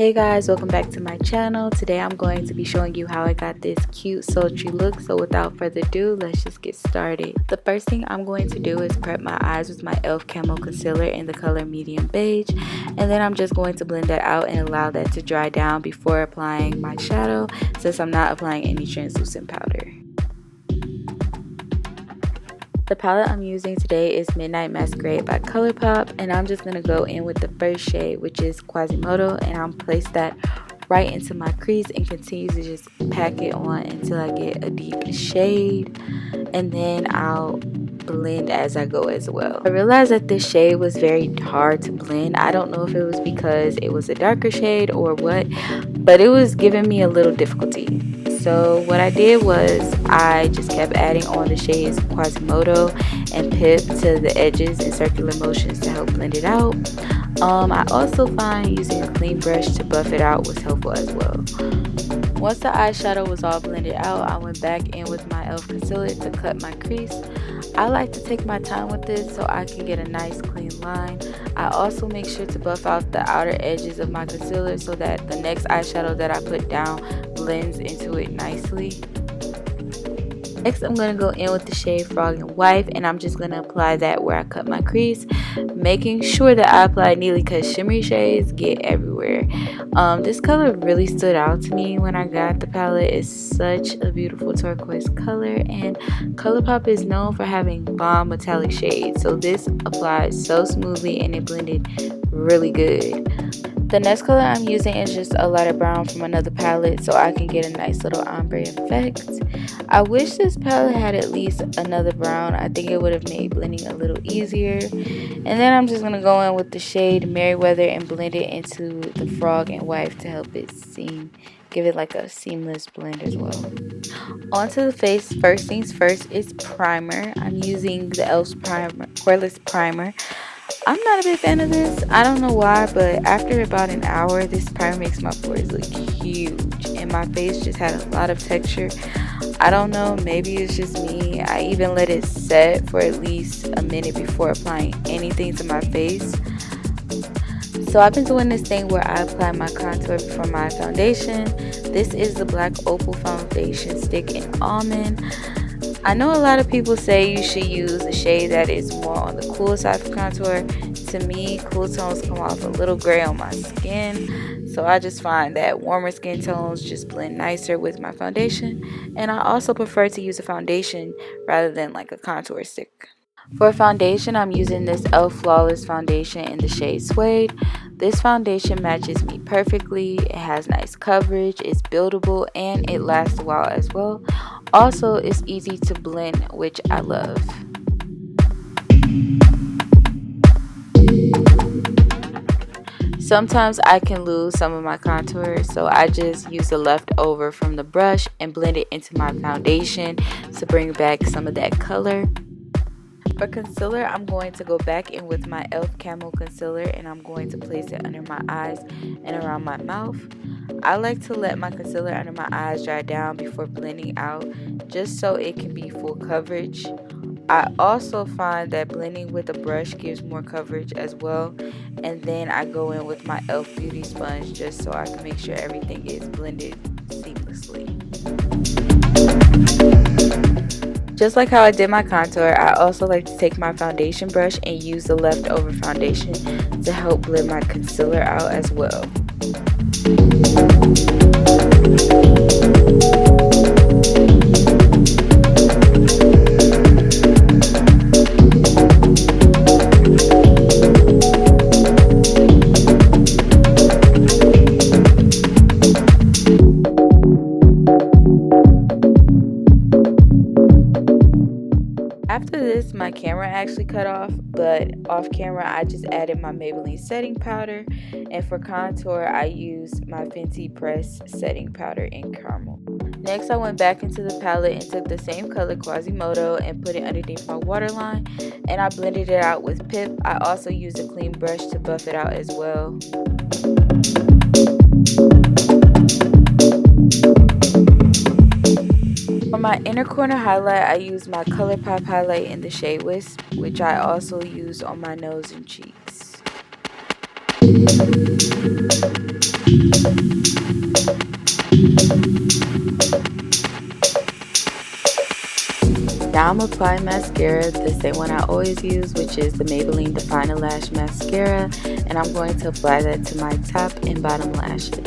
Hey guys, welcome back to my channel. Today I'm going to be showing you how I got this cute sultry look. So without further ado, let's just get started. The first thing I'm going to do is prep my eyes with my e.l.f. Camo Concealer in the color medium beige. And then I'm just going to blend that out and allow that to dry down before applying my shadow, since I'm not applying any translucent powder. The palette I'm using today is Midnight Masquerade by ColourPop, and I'm just going to go in with the first shade, which is Quasimodo, and I'll place that right into my crease and continue to just pack it on until I get a deep shade, and then I'll blend as I go as well. I realized that this shade was very hard to blend. I don't know if it was because it was a darker shade or what, but it was giving me a little difficulty. So what I did was I just kept adding on the shades Quasimodo and Pip to the edges in circular motions to help blend it out. I also find using a clean brush to buff it out was helpful as well. Once the eyeshadow was all blended out, I went back in with my e.l.f. concealer to cut my crease. I like to take my time with this so I can get a nice clean line. I also make sure to buff out the outer edges of my concealer so that the next eyeshadow that I put down blends into it nicely. Next, I'm going to go in with the shade Frog and Wife, and I'm just going to apply that where I cut my crease, making sure that I apply neatly because shimmery shades get everywhere. This color really stood out to me when I got the palette. It's such a beautiful turquoise color, and ColourPop is known for having bomb metallic shades, so this applied so smoothly and it blended really good. The next color I'm using is just a lighter brown from another palette so I can get a nice little ombre effect. I wish this palette had at least another brown. I think it would have made blending a little easier. And then I'm just going to go in with the shade Merryweather and blend it into the Frog and Wife to help it give it like a seamless blend as well. Onto the face. First things first is primer. I'm using the e.l.f.'s Poreless Primer. I'm not a big fan of this. I don't know why, but after about an hour, this primer makes my pores look huge and my face just had a lot of texture. I don't know, maybe it's just me. I even let it set for at least a minute before applying anything to my face. So I've been doing this thing where I apply my contour before my foundation. This is the Black Opal Foundation Stick in Almond. I know a lot of people say you should use a shade that is more on the cool side for contour. To me, cool tones come off a little gray on my skin, so I just find that warmer skin tones just blend nicer with my foundation, and I also prefer to use a foundation rather than like a contour stick. For foundation, I'm using this e.l.f. Flawless Foundation in the shade Suede. This foundation matches me perfectly. It has nice coverage, it's buildable, and it lasts a while as well. Also, it's easy to blend, which I love. Sometimes I can lose some of my contour, so I just use the leftover from the brush and blend it into my foundation to bring back some of that color. For concealer, I'm going to go back in with my e.l.f. Camo Concealer, and I'm going to place it under my eyes and around my mouth. I like to let my concealer under my eyes dry down before blending out, just so it can be full coverage. I also find that blending with a brush gives more coverage as well, and then I go in with my e.l.f. Beauty Sponge just so I can make sure everything is blended seamlessly. Just like how I did my contour, I also like to take my foundation brush and use the leftover foundation to help blend my concealer out as well. After this, my camera actually cut off, but off camera I just added my Maybelline setting powder, and for contour I used my Fenty Press setting powder in caramel. Next, I went back into the palette and took the same color Quasimodo and put it underneath my waterline, and I blended it out with Pip. I also used a clean brush to buff it out as well. For my inner corner highlight, I used my ColourPop highlight in the shade Wisp, which I also used on my nose and cheeks. Now I'm applying mascara, the same one I always use, which is the Maybelline Define a Lash Mascara, and I'm going to apply that to my top and bottom lashes.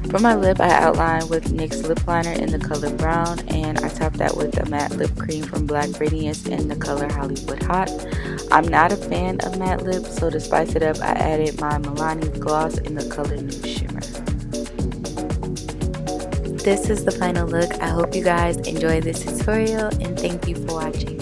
For my lip, I outline with NYX lip liner in the color brown, and I top that with a matte lip cream from Black Radiance in the color Hollywood Hot. I'm not a fan of matte lips, so to spice it up, I added my Milani gloss in the color Nude Shimmer. This is the final look. I hope you guys enjoyed this tutorial, and thank you for watching.